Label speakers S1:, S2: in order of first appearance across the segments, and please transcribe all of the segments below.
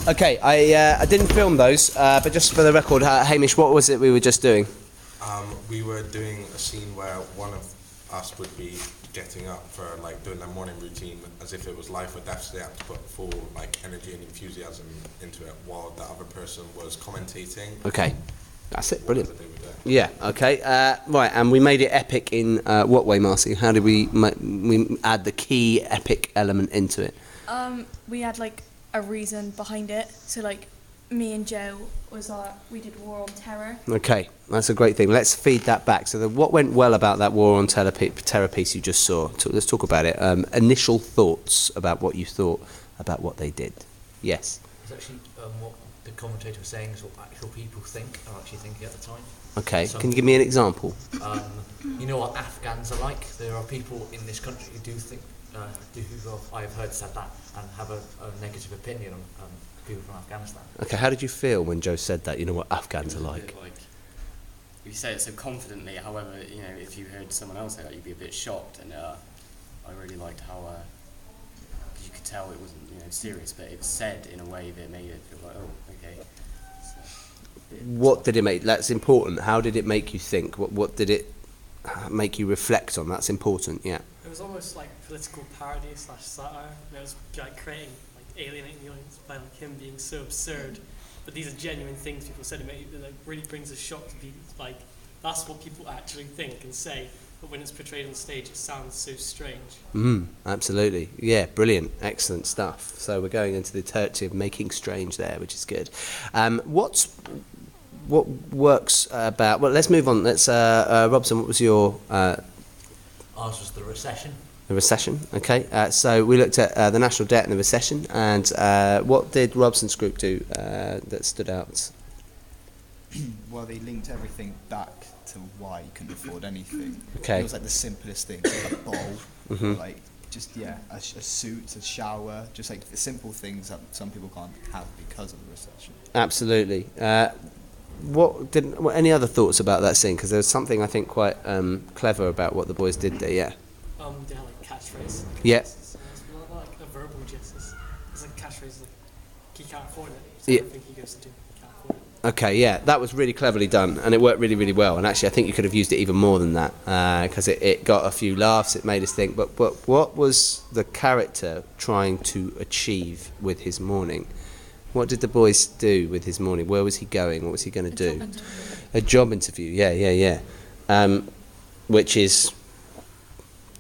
S1: Okay, I didn't film those, but just for the record, Hamish, what was it we were just doing?
S2: We were doing a scene where one of us would be getting up for like doing their morning routine as if it was life or death, so they had to put full like energy and enthusiasm into it while the other person was commentating.
S1: Okay, that's it, brilliant.
S2: Whatever they were doing.
S1: Yeah, okay, right, and we made it epic in what way, Marcy? How did we add the key epic element into it?
S3: We had like a reason behind it. So like me and Joe we did War on Terror.
S1: Okay, that's a great thing. Let's feed that back. So what went well about that War on Terror piece you just saw? Let's talk about it. Initial thoughts about what you thought about what they did. Yes.
S4: It's actually what the commentator was saying is what actual people are actually thinking at the time.
S1: Okay, can you give me an example?
S4: You know what Afghans are like? There are people in this country who do think, I've heard said that, and have a negative opinion on people from Afghanistan.
S1: Okay, how did you feel when Joe said that? You know what Afghans are like?
S5: You say it so confidently, however, you know, if you heard someone else say that, you'd be a bit shocked, and I really liked how, you could tell it wasn't, you know, serious, but it was said in a way that made it feel like, oh, okay. So,
S1: What did it make? That's important. How did it make you think? What did it make you reflect on? That's important, yeah.
S6: It was almost like political parody / satire. And it was like creating, like alienating the audience by like him being so absurd. But these are genuine things people said. It like, really brings a shock to people. Like that's what people actually think and say. But when it's portrayed on stage, it sounds so strange.
S1: Absolutely. Yeah, brilliant. Excellent stuff. So we're going into the territory of making strange there, which is good. What works about... Well, let's move on. Let's... Robson, what was your...
S4: Ours was the recession.
S1: The recession, okay. So we looked at the national debt and the recession, and what did Robson's group do that stood out?
S7: Well, they linked everything back to why you couldn't afford anything.
S1: Okay.
S7: It was like the simplest things, like a bowl, like just a suit, a shower, just like the simple things that some people can't have because of the recession.
S1: Absolutely. Any other thoughts about that scene? Because there was something I think quite clever about what the boys did there. Yeah.
S6: They had like catchphrase.
S1: Yeah.
S6: It's like a verbal gist. It's like catchphrase like he can't afford it. So
S1: Yeah.
S6: everything he goes to do, he can't afford it.
S1: Okay, yeah, that was really cleverly done, and it worked really, really well. And actually, I think you could have used it even more than that, because it got a few laughs. It made us think. But what was the character trying to achieve with his morning? What did the boys do with his morning? Where was he going? What was he going to do? A job interview. Yeah. Which is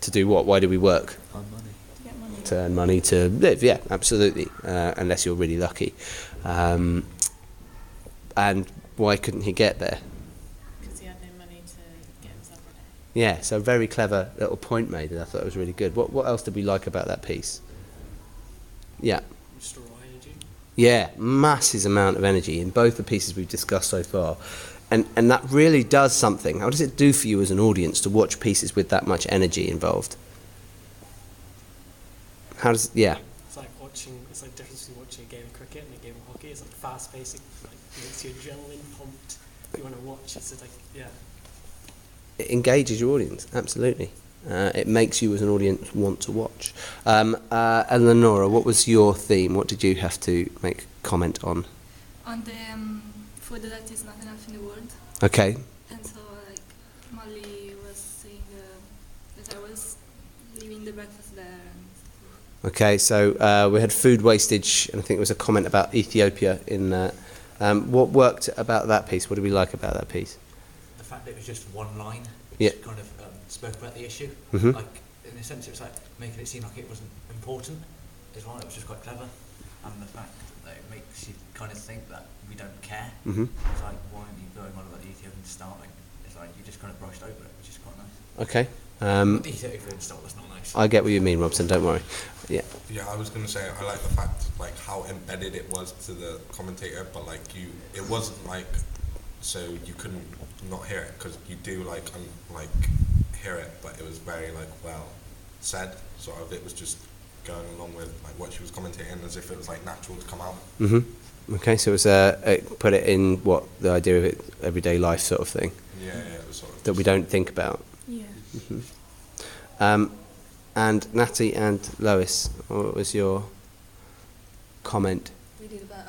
S1: to do what? Why do we work?
S7: Earn money.
S3: To get money.
S1: To earn money to live. Yeah, absolutely. Unless you're really lucky. And why couldn't he get there?
S8: Because he had no money to get himself ready.
S1: Yeah, so very clever little point made, and I thought it was really good. What else did we like about that piece? Yeah.
S6: Just raw energy.
S1: Yeah, massive amount of energy in both the pieces we've discussed so far. And that really does something. How does it do for you as an audience to watch pieces with that much energy involved? Yeah.
S6: It's like the difference between watching a game of cricket and a game of hockey. It's like fast paced, like makes your adrenaline pumped. You want to watch. It's like, yeah.
S1: It engages your audience, absolutely. It makes you as an audience want to watch. Eleonora, what was your theme? What did you have to make comment on?
S9: On the food that is not enough in the world.
S1: Okay.
S9: And so, like, Molly was saying that I was leaving the breakfast there.
S1: Okay, so we had food wastage, and I think there was a comment about Ethiopia in that. What worked about that piece? What did we like about that piece?
S4: The fact that it was just one line,
S1: Yeah.
S4: which kind of spoke about the issue.
S1: Mhm.
S4: Like, in a sense, it was like making it seem like it wasn't important as well. It was just quite clever. And the fact that it makes you kind of think that we don't care.
S1: Mhm.
S4: It's like, why aren't you going on about the Ethiopians starving? It's like, you just kind of brushed over it, which is quite nice.
S1: Okay.
S4: The Ethiopians starve, that's not nice.
S1: I get what you mean, Robson, don't worry. Yeah.
S2: Yeah, I was gonna say I like the fact like how embedded it was to the commentator, but like it wasn't like so you couldn't not hear it because you do like hear it, but it was very like well said. Sort of, it was just going along with like what she was commentating as if it was like natural to come out.
S1: Okay, so it was it put it in what the idea of it, everyday life sort of thing.
S2: Yeah, it was sort of
S1: that we don't think about.
S3: Yeah.
S1: And Natty and Lois, what was your comment?
S8: We did about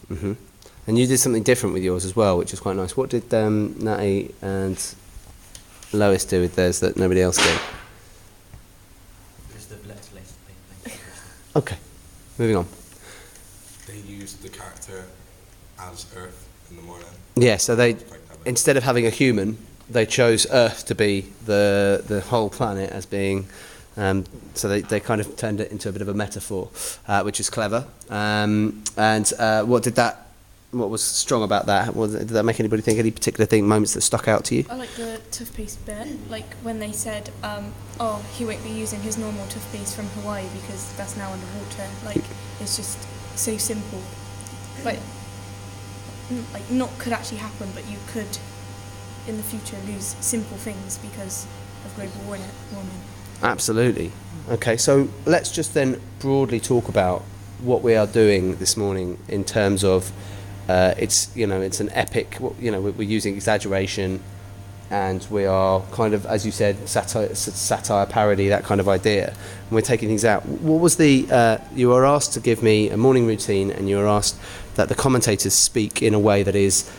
S1: Hmm. And you did something different with yours as well, which is quite nice. What did Natty and Lois do with theirs that nobody else did?
S4: Just the let's list thing.
S1: Okay, moving on.
S2: They used the character as Earth in the morning.
S1: Yeah, so they,
S2: Quite clever.
S1: instead of having a human, they chose Earth to be the whole planet as being. So they kind of turned it into a bit of a metaphor, which is clever. What was strong about that? Did that make anybody think any particular moments that stuck out to you?
S3: I like the toothpaste bit, like when they said, oh, he won't be using his normal toothpaste from Hawaii because that's now underwater. Like, it's just so simple. But, like, not could actually happen, but you could, in the future, lose simple things because of global warming.
S1: Absolutely. Okay, so let's just then broadly talk about what we are doing this morning in terms of it's an epic. We're using exaggeration, and we are kind of, as you said, satire, parody, that kind of idea. And we're taking things out. What was you were asked to give me a morning routine, and you were asked that the commentators speak in a way that is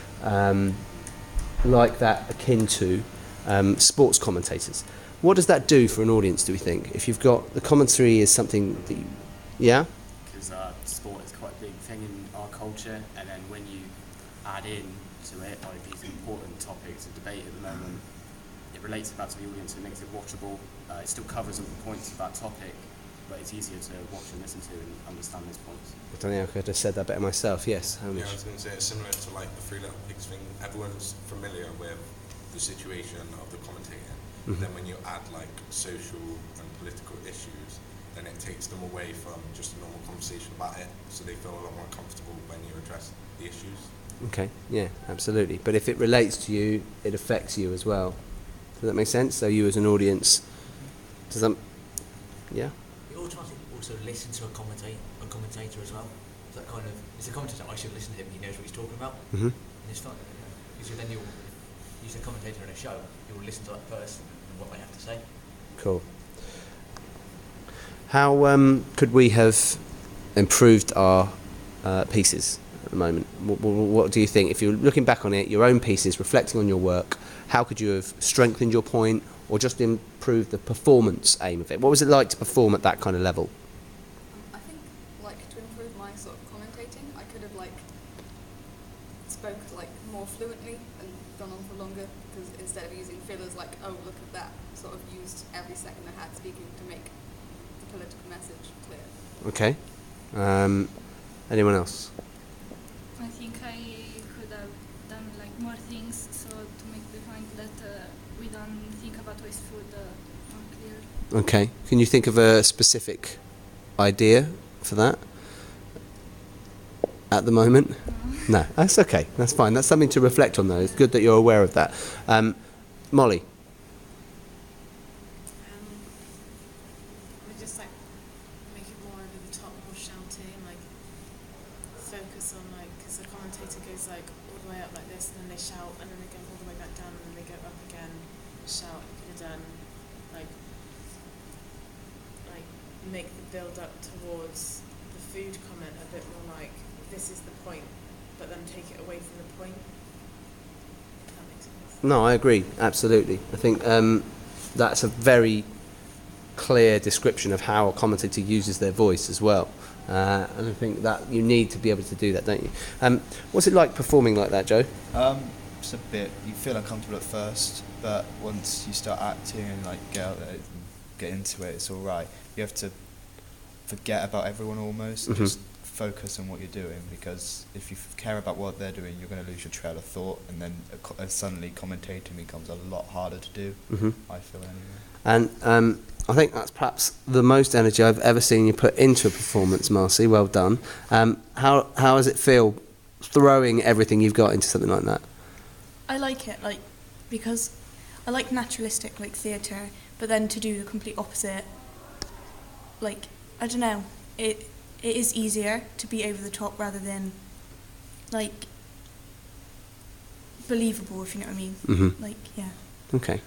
S1: like that, akin to sports commentators. What does that do for an audience, do we think? If you've got the commentary is something that you, yeah?
S5: Because sport is quite a big thing in our culture, and then when you add in to it like these important topics of debate at the moment, it relates back to the audience, it makes it watchable. It still covers all the points of that topic, but it's easier to watch and listen to and understand those points.
S1: I don't think I could have said that better myself. Yes,
S2: Yeah, I was going to say it's similar to like the Three Little Pigs thing. Everyone's familiar with the situation of the commentator.
S1: Mhm.
S2: Then when you add like social and political issues, then it takes them away from just a normal conversation about it, so they feel a lot more comfortable when you address the issues.
S1: Okay, yeah, absolutely. But if it relates to you, it affects you as well. Does that make sense? So you as an audience, does that, yeah?
S4: You automatically also listen to a commentator as well. So that kind of, it's a commentator, I should listen to him, he knows what he's talking about.
S1: Mm-hmm.
S4: And it's fun, because then you'll use a commentator in a show, you'll listen to that person and what they have to say.
S1: Cool. How could we have improved our pieces at the moment? What do you think? If you're looking back on it, your own pieces, reflecting on your work, how could you have strengthened your point or just improved the performance aim of it? What was it like to perform at that kind of level?
S9: I think, like, to improve my sort of commentating, I could have, like, spoke, like, more fluently and gone on for longer, because instead of using fillers like, oh, look at that, sort of used every second I had speaking to make the political message clear.
S1: Okay. Anyone else?
S9: I think I could have done, like, more things, so to make the point that we don't think about waste food more clear.
S1: Okay. Can you think of a specific idea for that at the moment? No, that's okay. That's fine. That's something to reflect on, though. It's good that you're aware of that. Molly?
S8: We just like make it more over the top, more shouting, like focus on like, because the commentator goes like all the way up like this, and then they shout, and then they go all the way back down, and then they go up again, shout. You could have done like make the build up towards the food comment a bit more like this is the point, but then take it away from the point. If that makes sense.
S1: No, I agree. Absolutely. I think that's a very clear description of how a commentator uses their voice as well. And I think that you need to be able to do that, don't you? What's it like performing like that, Joe?
S7: It's a bit, you feel uncomfortable at first, but once you start acting and like get out there and get into it, it's all right. You have to forget about everyone almost and just focus on what you're doing, because if you care about what they're doing, you're going to lose your trail of thought, and then suddenly commentating becomes a lot harder to do, I feel anyway.
S1: And I think that's perhaps the most energy I've ever seen you put into a performance, Marcy. Well done. How does it feel throwing everything you've got into something like that?
S3: I like it, like, because I like naturalistic, like, theatre, but then to do the complete opposite, like, I don't know, it is easier to be over the top rather than, like, believable, if you know what I mean.
S1: Mm-hmm.
S3: Like, yeah.
S1: Okay.